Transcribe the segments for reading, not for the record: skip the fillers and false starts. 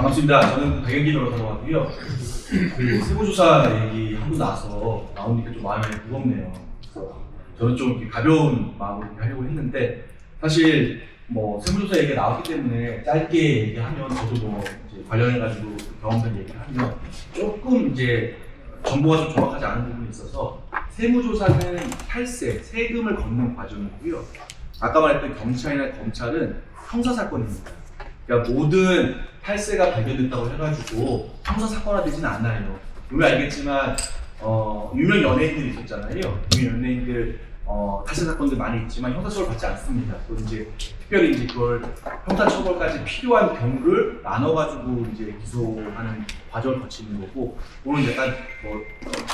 반갑습니다. 저는 박영기 변호사라고 하고요. 그 세무조사 얘기하고 나서 나오니까 좀 마음이 무겁네요. 그래서 저는 좀 이렇게 가벼운 마음으로 하려고 했는데, 사실 뭐 세무조사 얘기가 나왔기 때문에 짧게 얘기하면, 저도 뭐 이제 관련해가지고 경험들 얘기하면 조금 이제 정보가 좀 정확하지 않은 부분이 있어서, 세무조사는 탈세, 세금을 걷는 과정이고요. 아까 말했던 경찰이나 검찰은 형사사건입니다. 그러니까 모든 탈세가 발견됐다고 해가지고 형사사건화 되지는 않아요. 보면 알겠지만 유명 연예인들이 있었잖아요. 유명 연예인들 탈세 사건들 많이 있지만 형사처벌 받지 않습니다. 또 이제 특별히 이제 그걸 형사처벌까지 필요한 경우를 나눠가지고 이제 기소하는 과정을 거치는 거고, 오늘 약간 뭐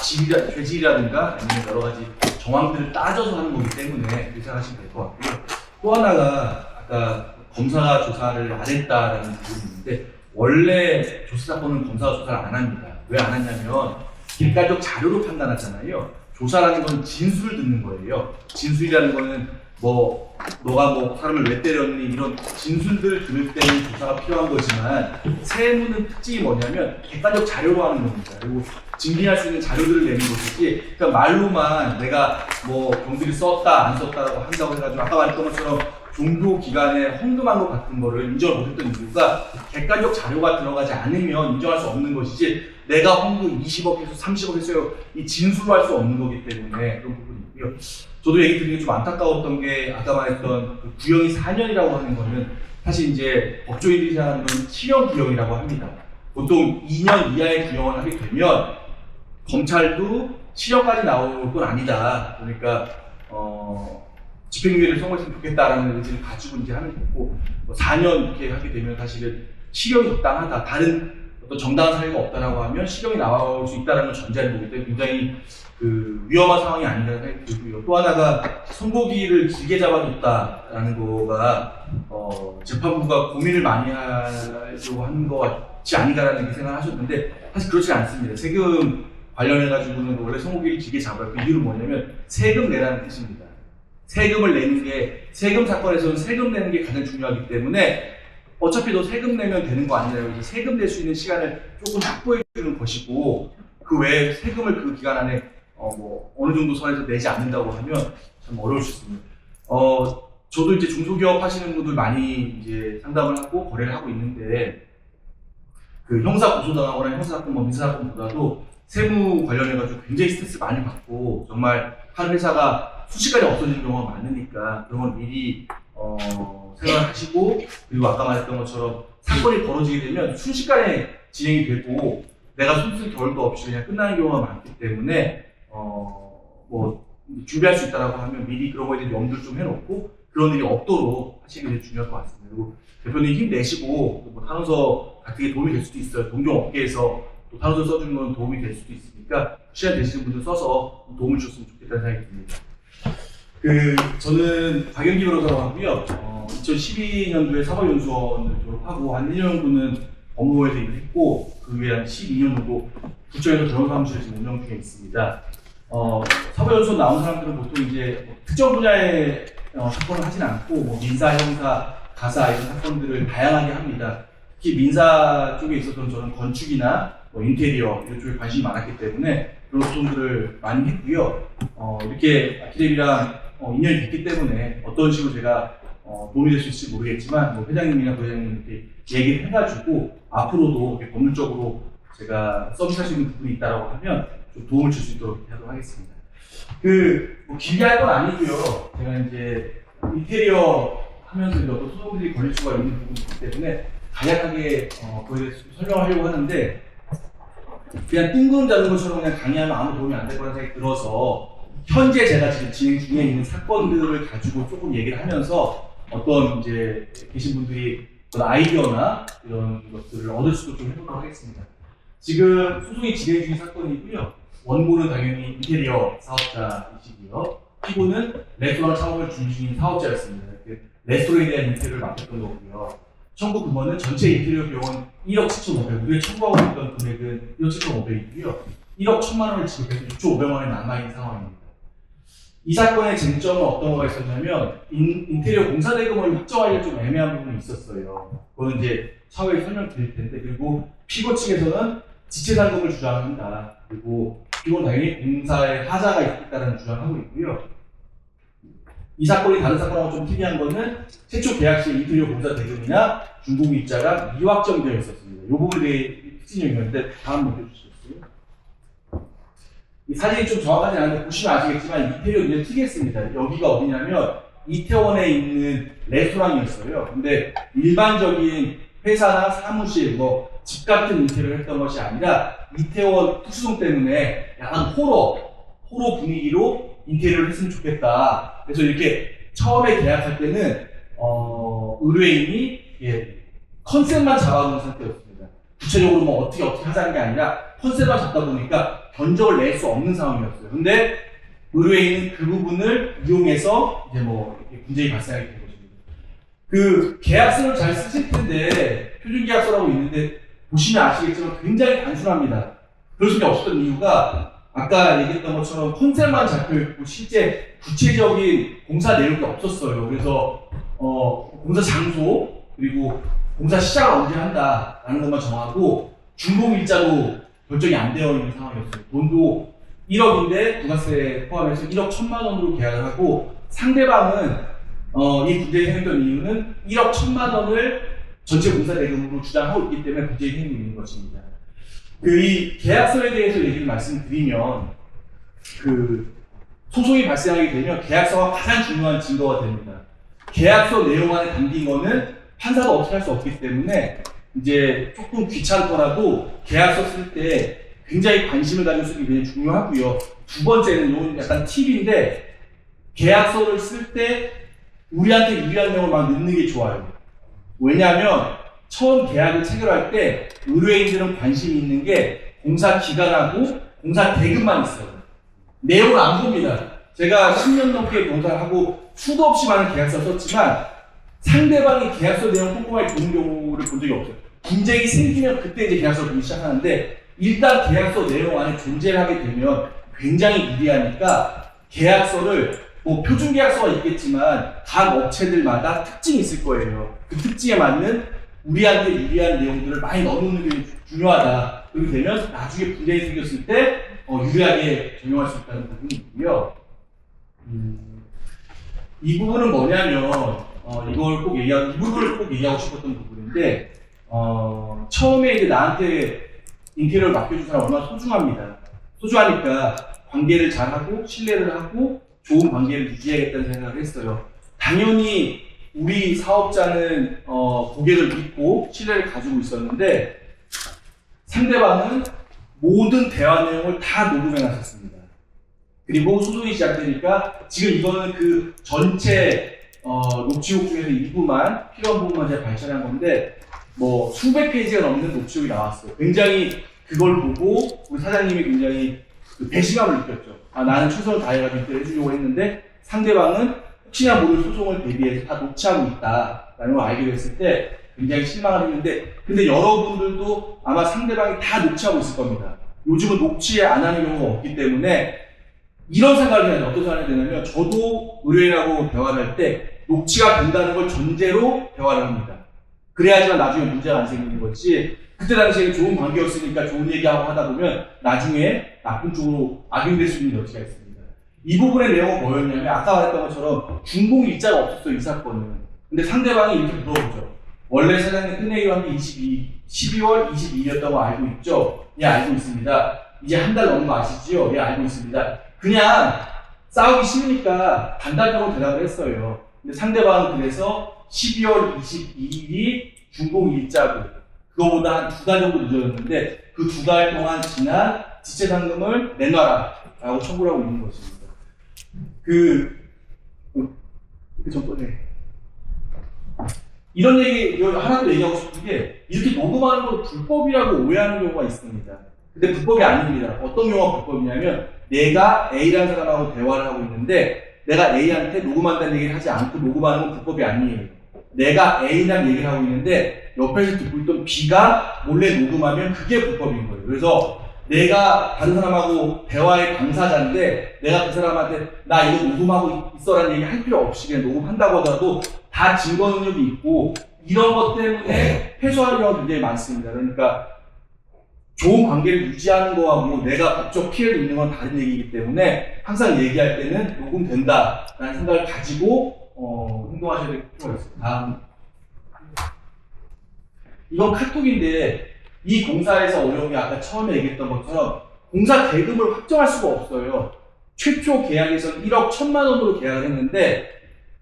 죄질이라든가 아니면 여러 가지 정황들을 따져서 하는 거기 때문에 그렇게 생각하시면 될 것 같고요. 또 하나가 아까 검사가 조사를 안 했다라는 부분이 있는데, 원래 조사 사건은 검사가 조사를 안 합니다. 왜 안 하냐면 객관적 자료로 판단하잖아요. 조사라는 건 진술을 듣는 거예요. 진술이라는 거는 뭐 너가 뭐 사람을 왜 때렸니 이런 진술들을 들을 때는 조사가 필요한 거지만, 세무는 특징이 뭐냐면 객관적 자료로 하는 겁니다. 그리고 증빙할 수 있는 자료들을 내는 것이지, 그러니까 말로만 내가 뭐 경비를 썼다 안 썼다라고 한다고 해가지고 아까 말했던 것처럼 종교 기관에 헌금한 것 같은 거를 인정을 못했던 이유가, 객관적 자료가 들어가지 않으면 인정할 수 없는 것이지, 내가 헌금 20억 해서 30억 했어요 이 진술로 할 수 없는 거기 때문에 그런 부분이 있고요. 저도 얘기 드리는 게 좀 안타까웠던 게, 아까 말했던 그 구형이 4년이라고 하는 거는 사실 이제 법조인들이 생각하는 건 실형 구형이라고 합니다. 보통 2년 이하의 구형을 하게 되면 검찰도 실형까지 나올 건 아니다. 그러니까 집행유예를 선고했으면 좋겠다라는 의지를 가지고 이제 하는 거고, 4년 이렇게 하게 되면 사실은 실형이 적당하다, 다른 어떤 정당한 사유가 없다라고 하면 실형이 나올 수 있다라는 전제를 보기 때문에 굉장히 그 위험한 상황이 아닌가 생각이 들고요. 또 하나가 선고기를 길게 잡아줬다라는 거가 재판부가 고민을 많이 하려고 하는 것 같지 아닌가라는 생각을 하셨는데, 사실 그렇지 않습니다. 세금 관련해가지고는 원래 선고기를 길게 잡아요. 그 이유는 뭐냐면 세금 내라는 뜻입니다. 세금을 내는 게, 세금 사건에서는 세금 내는 게 가장 중요하기 때문에 어차피 너 세금 내면 되는 거 아니냐고 해서 세금 낼 수 있는 시간을 조금 확보해 주는 것이고, 그 외에 세금을 그 기간 안에 뭐 어느 정도 선에서 내지 않는다고 하면 참 어려울 수 있습니다. 저도 이제 중소기업 하시는 분들 많이 이제 상담을 하고 거래를 하고 있는데, 그 형사 고소당하거나 형사사건, 뭐 민사사건보다도 세무 관련해가지고 굉장히 스트레스 많이 받고, 정말 한 회사가 순식간에 없어지는 경우가 많으니까 그런 걸 미리 생각하시고, 그리고 아까 말했던 것처럼 사건이 벌어지게 되면 순식간에 진행이 되고 내가 손쓸 겨를도 없이 그냥 끝나는 경우가 많기 때문에 뭐 준비할 수 있다라고 하면 미리 그런 거에 대한 염두를 좀 해놓고 그런 일이 없도록 하시는 게 중요할 것 같습니다. 그리고 대표님 힘내시고, 뭐 탄원서 같은 게 도움이 될 수도 있어요. 동종업계에서 또 탄원서 써주는 건 도움이 될 수도 있으니까 시간 되시는 분들 써서 도움을 줬으면 좋겠다는 생각이 듭니다. 저는 박영기 변호사라고 하고요. 2012년도에 사법연수원을 졸업하고 한 1년 정도는 법무부에서 일을 했고, 그 후에 한 12년 정도 구청에서 변호사무실을 지금 운영 중에 있습니다. 사법연수원 나온 사람들은 보통 이제 특정 분야의 사건을 하진 않고, 뭐 민사, 형사, 가사 이런 사건들을 다양하게 합니다. 특히 민사 쪽에 있어서는 저는 건축이나 뭐 인테리어 이런 쪽에 관심이 많았기 때문에 그런 소송들을 많이 했고요. 이렇게 아키데미랑 인연이 됐기 때문에 어떤 식으로 제가 도움이 될 수 있을지 모르겠지만, 뭐 회장님이나 부회장님 이렇게 얘기를 해가지고 앞으로도 이렇게 법률적으로 제가 서비스할 수 있는 부분이 있다고 하면 좀 도움을 줄 수 있도록 하도록 하겠습니다. 뭐 길게 할 건 아니고요. 제가 이제 인테리어 하면서 이제 어떤 소송들이 걸릴 수가 있는 부분이 있기 때문에 간략하게 그거에 대해서 설명하려고 하는데, 그냥 뜬구름 잡는 것처럼 그냥 강의하면 아무 도움이 안 될 거라는 생각이 들어서, 현재 제가 지금 진행 중에 있는 사건들을 가지고 조금 얘기를 하면서 어떤 이제 계신 분들이 어떤 아이디어나 이런 것들을 얻을 수도 좀 해보도록 하겠습니다. 지금 소송이 진행 중인 사건이고요. 원고는 당연히 인테리어 사업자이시고요. 피고는 레스토랑 창업을 준비 중인 사업자였습니다. 레스토랑에 대한 인테리어를 맡았던 거고요. 청구 금원은 전체 인테리어 비용은 1억 7,500원, 우리가 청구하고 있던 금액은 1억 7,500원이고요. 1억 1,000만 원을 지급해서 6,500만 원이 남아있는 상황입니다. 이 사건의 쟁점은 어떤 거가 있었냐면, 인테리어 공사 대금을 확정하기가 좀 애매한 부분이 있었어요. 그건 이제 차후에 설명드릴 텐데, 그리고 피고 측에서는 지체상금을 주장합니다. 그리고 피고는 당연히 공사에 하자가 있다는 주장을 하고 있고요. 이 사건이 다른 사건하고 좀 특이한 거는 최초 계약 시에 인테리어 공사 대금이나 준공일자가 미확정되어 있었습니다. 이 부분에 대해 특징이었는데 다음 넘겨주시겠어요? 이 사진이 좀 정확하지 않은데 보시면 아시겠지만 인테리어 굉장히 특이했습니다. 여기가 어디냐면 이태원에 있는 레스토랑이었어요. 근데 일반적인 회사나 사무실, 뭐 집 같은 인테리어를 했던 것이 아니라 이태원 특수성 때문에 약간 호러 분위기로 인테리어를 했으면 좋겠다. 그래서 이렇게 처음에 계약할 때는 의뢰인이 컨셉만 잡아놓은 상태였습니다. 구체적으로 뭐 어떻게 하자는 게 아니라 컨셉만 잡다 보니까 견적을 낼 수 없는 상황이었어요. 근데 의뢰인은 그 부분을 이용해서 이제 뭐 분쟁이 발생하게 된 것입니다. 그 계약서를 잘 쓰실 텐데 표준 계약서라고 있는데 보시면 아시겠지만 굉장히 단순합니다. 그럴 수밖에 없었던 이유가 아까 얘기했던 것처럼 컨셉만 잡혀있고 실제 구체적인 공사 내용이 없었어요. 그래서 공사 장소 그리고 공사 시작을 언제 한다라는 것만 정하고 준공일자도 결정이 안 되어 있는 상황이었어요. 돈도 1억인데 부가세 포함해서 1억 1천만 원으로 계약을 하고 상대방은 이 분쟁이 생겼던 이유는 1억 1천만 원을 전체 공사 대금으로 주장하고 있기 때문에 분쟁이 생기고 있는 것입니다. 이 계약서에 대해서 얘기를 말씀드리면 소송이 발생하게 되면 계약서가 가장 중요한 증거가 됩니다. 계약서 내용 안에 담긴 거는 판사가 어떻게 할 수 없기 때문에 이제 조금 귀찮더라도 계약서 쓸 때 굉장히 관심을 가지고 쓰기 굉장히 중요하고요. 두 번째는 이건 약간 팁인데 계약서를 쓸 때 우리한테 유리한 내용을 막 넣는 게 좋아요. 왜냐하면 처음 계약을 체결할 때 의뢰인들은 관심이 있는 게 공사 기간하고 공사 대금만 있어요. 내용을 안 봅니다. 제가 10년 넘게 공사를 하고 수도 없이 많은 계약서를 썼지만 상대방이 계약서 내용 꼼꼼하게 보는 경우를 본 적이 없어요. 분쟁이 생기면 그때 이제 계약서를 보기 시작하는데 일단 계약서 내용 안에 존재를 하게 되면 굉장히 유리하니까 계약서를 뭐 표준 계약서가 있겠지만 각 업체들마다 특징이 있을 거예요. 그 특징에 맞는 우리한테 유리한 내용들을 많이 넣어놓는 게 중요하다. 그렇게 되면 나중에 분쟁이 생겼을 때 유리하게 적용할 수 있다는 부분이 있고요. 이 부분은 뭐냐면 이 부분을 꼭 얘기하고 싶었던 부분인데 처음에 이제 나한테 인테리어를 맡겨준 사람 얼마나 소중하니까 관계를 잘하고 신뢰를 하고 좋은 관계를 유지해야겠다는 생각을 했어요. 당연히 우리 사업자는 고객을 믿고 신뢰를 가지고 있었는데 상대방은 모든 대화 내용을 다 녹음해 놨었습니다. 그리고 소송이 시작되니까 지금 이거는 그 전체 녹취록 중에서 일부만 필요한 부분만 제가 발췌한 건데 뭐 수백 페이지가 넘는 녹취록이 나왔어요. 굉장히 그걸 보고 우리 사장님이 굉장히 배신감을 느꼈죠. 나는 최선을 다해가지고 해주려고 했는데 상대방은 혹시나 모를 소송을 대비해서 다 녹취하고 있다라는 걸 알게 됐을 때 굉장히 실망을 했는데 근데 여러분들도 아마 상대방이 다 녹취하고 있을 겁니다. 요즘은 녹취 안 하는 경우가 없기 때문에 이런 생각을 해야 돼요. 어떤 생각을 해야 되냐면 저도 의뢰인하고 대화를 할 때 녹취가 된다는 걸 전제로 대화를 합니다. 그래야지만 나중에 문제가 안 생기는 거지 그때 당시에 좋은 관계였으니까 좋은 얘기하고 하다 보면 나중에 나쁜 쪽으로 악용될 수 있는 여지가 있습니다. 이 부분의 내용은 뭐였냐면 아까 말했던 것처럼 준공일자가 없었어요. 이 사건은. 근데 상대방이 이렇게 물어보죠. 원래 사장님 끝내기로 한 게 12월 22일이었다고 알고 있죠? 예, 알고 있습니다. 이제 한 달 넘은 거 아시죠? 예, 알고 있습니다. 그냥 싸우기 싫으니까 간단하게 대답을 했어요. 근데 상대방은 그래서 12월 22일이 준공일자고 그거보다 한 2달 정도 늦어졌는데 그 2달 동안 지난 지체상금을 내놔라 라고 청구를 하고 있는 것입니다. 이런 얘기 하나 더 얘기하고 싶은 게 이렇게 녹음하는 걸 불법이라고 오해하는 경우가 있습니다. 근데 불법이 아닙니다. 어떤 경우가 불법이냐면 내가 A라는 사람하고 대화를 하고 있는데 내가 A한테 녹음한다는 얘기를 하지 않고 녹음하는 건 불법이 아니에요. 내가 A랑 얘기를 하고 있는데 옆에서 듣고 있던 B가 몰래 녹음하면 그게 불법인 거예요. 그래서 내가 다른 사람하고 대화의 당사자인데 내가 그 사람한테 나 이거 녹음하고 있어라는 얘기 할 필요 없이 그냥 녹음한다고 하더라도 다 증거 능력이 있고 이런 것 때문에 패소하는 경우가 굉장히 많습니다. 그러니까 좋은 관계를 유지하는 거하고 내가 법적 피해를 입는 건 다른 얘기이기 때문에 항상 얘기할 때는 녹음된다라는 생각을 가지고 행동하셔야 될 필요가 있습니다. 다음. 이건 카톡인데 이 공사에서 어려운 게 아까 처음에 얘기했던 것처럼 공사 대금을 확정할 수가 없어요. 최초 계약에서는 1억 1천만 원으로 계약을 했는데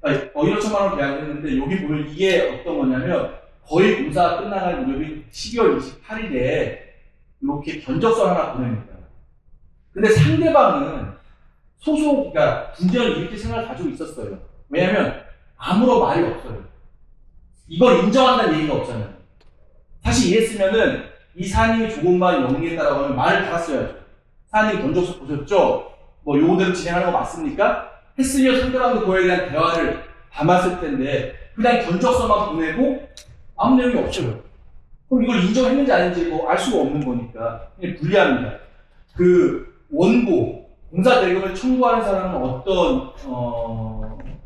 1억 1천만 원 계약을 했는데 여기 보면 이게 어떤 거냐면 거의 공사가 끝나갈 무렵인 12월 28일에 이렇게 견적서 하나 보냅니다. 근데 상대방은 그러니까 분쟁을 일으킬 생각을 가지고 있었어요. 왜냐면 아무런 말이 없어요. 이걸 인정한다는 얘기가 없잖아요. 사실 이랬으면은 이 사장님이 조금만 영리했다라고 하면 말을 달았어야죠. 사장님 견적서 보셨죠? 뭐 요거대로 진행하는 거 맞습니까? 했으면 상대방도 그거에 대한 대화를 담았을 텐데 그냥 견적서만 보내고 아무 내용이 없어요. 그럼 이걸 인정했는지 아닌지 뭐 알 수가 없는 거니까 그냥 불리합니다. 그 원고 공사 대금을 청구하는 사람은 어떤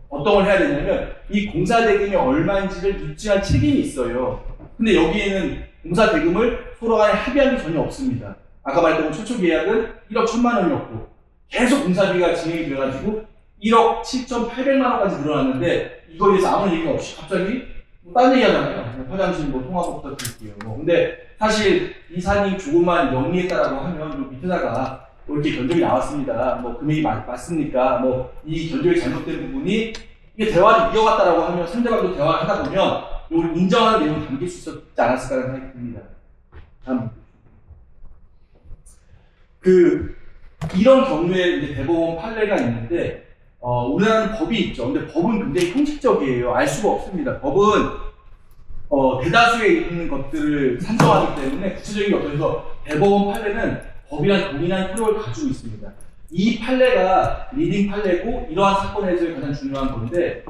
걸 해야 되냐면 이 공사 대금이 얼마인지를 입증할 책임이 있어요. 근데 여기에는 공사 대금을 서로 간에 합의한 게 전혀 없습니다. 아까 말했던 최초 계약은 1억 1천만 원이었고 계속 공사비가 진행이 돼가지고 1억 7,800만 원까지 늘어났는데 이거에 대해서 아무 얘기가 없이 갑자기 딴 얘기 하잖아요. 화장실 통화부터 드릴게요. 근데 사실 이사님 조금만 영리했다라고 하면 요 밑에다가 이렇게 견적이 나왔습니다. 뭐 금액이 맞습니까? 뭐 이 견적이 잘못된 부분이 이게 대화를 이어갔다라고 하면 상대방도 대화를 하다 보면 이걸 인정하는 내용이 담길 수 있었지 않았을까라는 생각이 듭니다. 다음. 이런 경우에 이제 대법원 판례가 있는데 우리나라는 법이 있죠. 근데 법은 굉장히 형식적이에요. 알 수가 없습니다. 법은 대다수에 있는 것들을 산정하기 때문에 구체적인 게 없어서 대법원 판례는 법이랑 동일한 효력을 가지고 있습니다. 이 판례가 리딩 판례고 이러한 사건에서의 가장 중요한 건데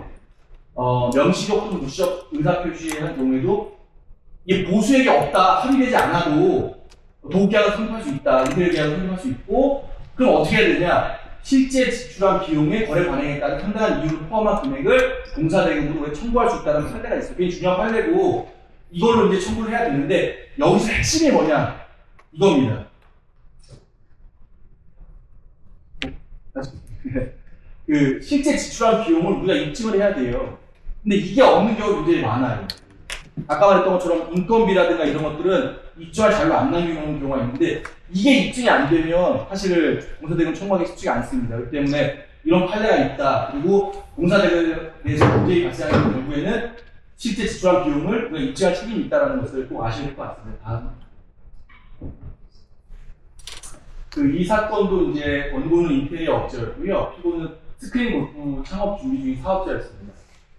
명시적 혹은 무시적 의사표시의 경우에도 이게 보수에게 없다, 합의되지 않아도 도급계약을 성립할 수 있다, 인테리어 계약을 성립할 수 있고 그럼 어떻게 해야 되냐? 실제 지출한 비용의 거래 관행에 따른 상당한 이유를 포함한 금액을 공사대금으로 청구할 수 있다는 판례가 있어요. 굉장히 중요한 판례고 이걸로 이제 청구를 해야 되는데 여기서 핵심이 뭐냐? 이겁니다. 실제 지출한 비용을 우리가 입증을 해야 돼요. 근데 이게 없는 경우가 굉장히 많아요. 아까 말했던 것처럼 인건비라든가 이런 것들은 입증할 자료가 안 남기는 경우가 있는데 이게 입증이 안 되면 사실 공사대금 청구하기 쉽지가 않습니다. 그렇기 때문에 이런 판례가 있다. 그리고 공사대금에서 문제가 발생하는 경우에는 실제 지출한 비용을 우리가 입증할 책임이 있다는 것을 꼭 아셔야 될 것 같습니다. 다음. 이 사건도 이제 원고는 인테리어 업체였고요. 피고는 스크린 골프 창업 준비 중인 사업자였습니다.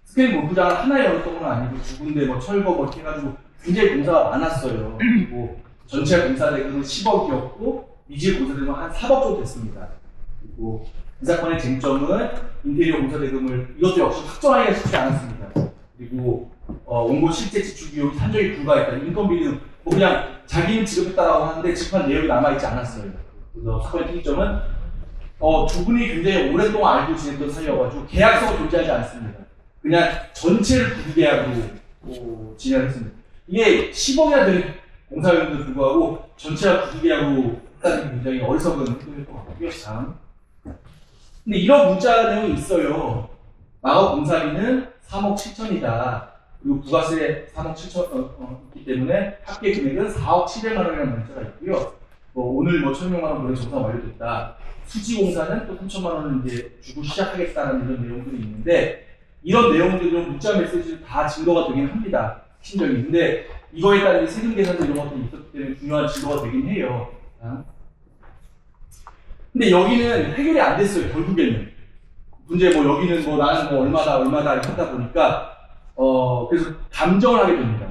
스크린 골프장을 하나에 열었던 건 아니고 두 군데 뭐 철거 뭐 이렇게 해가지고 굉장히 공사가 많았어요. 그리고 전체 공사 대금은 10억이었고 미지의 공사 대금은 한 4억 정도 됐습니다. 그리고 이 사건의 쟁점은 인테리어 공사 대금을 이것도 역시 확정하기가 쉽지 않았습니다. 그리고 원고 실제 지출 비용이 산정이 불가했다. 인건비는 뭐 그냥 자기는 지급했다라고 하는데 지급한 내용이 남아있지 않았어요. 그래서 사건의 특이점은 두 분이 굉장히 오랫동안 알고 지냈던 사이여가지고 계약서가 존재하지 않습니다. 그냥 전체를 구두계약으로 진행을 했습니다. 이게 10억이나 되는 공사비용에도 불구하고 전체가 구두계약으로 했다는 게 굉장히 어리석은 행동일 것 같고요. 다음. 근데 이런 문자 내용이 있어요. 마법 공사비는 3억 7천이다. 그리고 부가세 3억 7천 있기 때문에 합계 금액은 4억 700만 원이라는 문자가 있고요. 오늘 1,000만 원 노래 정상 완료됐다. 수지공사는 또 3천만 원을 이제 주고 시작하겠다는 이런 내용들이 있는데 이런 내용들은 문자 메시지로 다 증거가 되긴 합니다. 신적이. 근데 이거에 따른 세금 계산서 이런 것들이 있었기 때문에 중요한 증거가 되긴 해요. 근데 여기는 해결이 안 됐어요. 결국에는. 문제 여기는 나는 얼마다 이렇게 하다 보니까 그래서 감정을 하게 됩니다.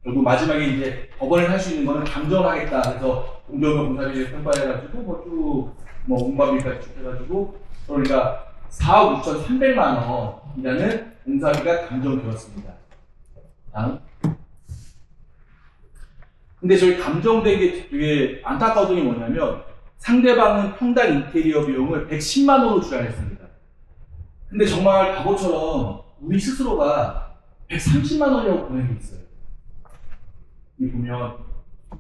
결국 마지막에 이제 법원에 할 수 있는 거는 감정을 하겠다. 그래서 공정과 공사비를 평가해가지고 운반비까지 쭉 해가지고 그러니까 4억 6,300만 원이라는 공사비가 감정되었습니다. 다음. 근데 저희 감정된 게 되게 안타까웠던 게 뭐냐면 상대방은 평당 인테리어 비용을 110만 원으로 주장했습니다. 근데 정말 바보처럼 우리 스스로가 130만 원이라고 보낸 게 있어요. 이 보면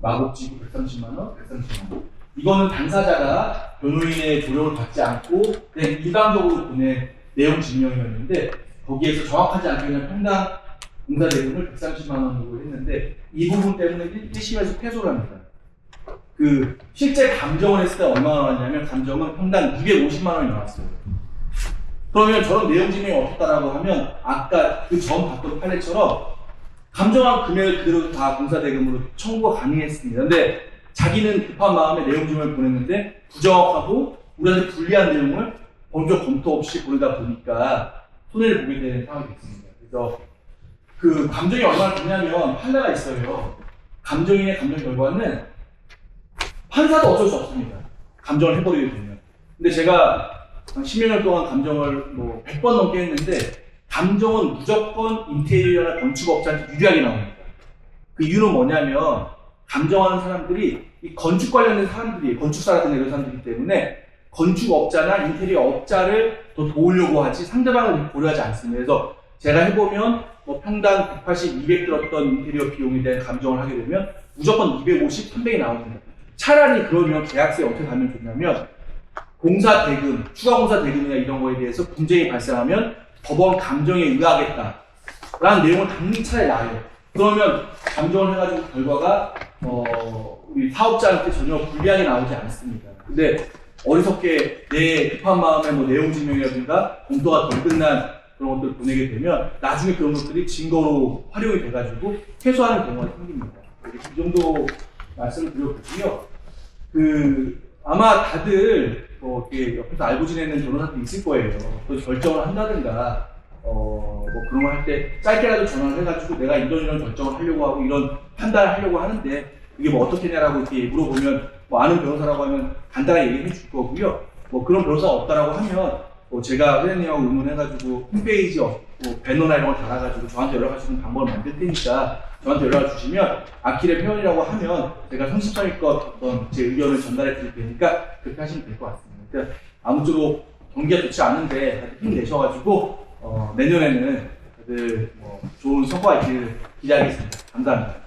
마곡지구 130만 원, 130만 원. 이거는 당사자가 변호인의 조력을 받지 않고 그냥 일방적으로 보낸 내용 증명이었는데 거기에서 정확하지 않게 그냥 평당 공사 대금을 130만 원으로 했는데 이 부분 때문에 1심에서 패소를 합니다. 그 실제 감정을 했을 때 얼마나 나왔냐면 감정은 평당 250만 원이 나왔어요. 그러면 저런 내용 증명이 없었다라고 하면 아까 그 전 봤던 판례처럼 감정한 금액을 그대로 다 공사 대금으로 청구가 가능했습니다. 근데 자기는 급한 마음에 내용 증명을 보냈는데 부정확하고 우리한테 불리한 내용을 법적 검토 없이 보내다 보니까 손해를 보게 되는 상황이 됐습니다. 그래서 그 감정이 얼마나 되냐면 판례가 있어요. 감정인의 감정 결과는 판사도 어쩔 수 없습니다. 감정을 해버리게 되면. 근데 제가 한 10여 년 동안 감정을 뭐 100번 넘게 했는데 감정은 무조건 인테리어나 건축업자한테 유리하게 나옵니다. 그 이유는 뭐냐면 감정하는 사람들이 이 건축 관련된 사람들이 건축사라든가 이런 사람들이기 때문에 건축업자나 인테리어 업자를 더 도우려고 하지 상대방을 고려하지 않습니다. 그래서 제가 해보면 뭐 평당 180, 200 들었던 인테리어 비용에 대한 감정을 하게 되면 무조건 250, 300이 나옵니다. 차라리 그러면 계약서에 어떻게 가면 좋냐면 공사 대금, 추가 공사 대금이나 이런 거에 대해서 분쟁이 발생하면 법원 감정에 의하겠다 라는 내용을 담는 게 차라리 나아요. 그러면 감정을 해가지고 결과가 우리 사업자한테 전혀 불리하게 나오지 않습니다. 근데 어리석게 내 급한 마음에 뭐 내용 증명이라든가 검토가 덜 끝난 그런 것들을 보내게 되면 나중에 그런 것들이 증거로 활용이 돼가지고 패소하는 경우가 생깁니다. 이 정도 말씀을 드렸고요. 아마 다들 이렇게 옆에서 알고 지내는 변호사도 있을 거예요. 그래서 결정을 한다든가 뭐 그런 걸 할 때 짧게라도 전화를 해가지고 내가 이런 결정을 하려고 하고 이런 판단을 하려고 하는데 이게 뭐 어떻게 하냐라고 이렇게 물어보면 뭐 아는 변호사라고 하면 간단하게 얘기해 줄 거고요. 뭐 그런 변호사가 없다라고 하면 제가 회장님하고 의논해가지고 홈페이지 배너나 이런 걸 달아가지고 저한테 연락할 수 있는 방법을 만들 테니까 저한테 연락을 주시면 아킬의 회원이라고 하면 제가 성심성의껏 어떤 제 의견을 전달해 드릴 테니까 그렇게 하시면 될 것 같습니다. 그러니까 아무쪼록 경기가 좋지 않은데 다들 힘내셔가지고 내년에는 다들 좋은 성과가 있기를 기대하겠습니다. 감사합니다.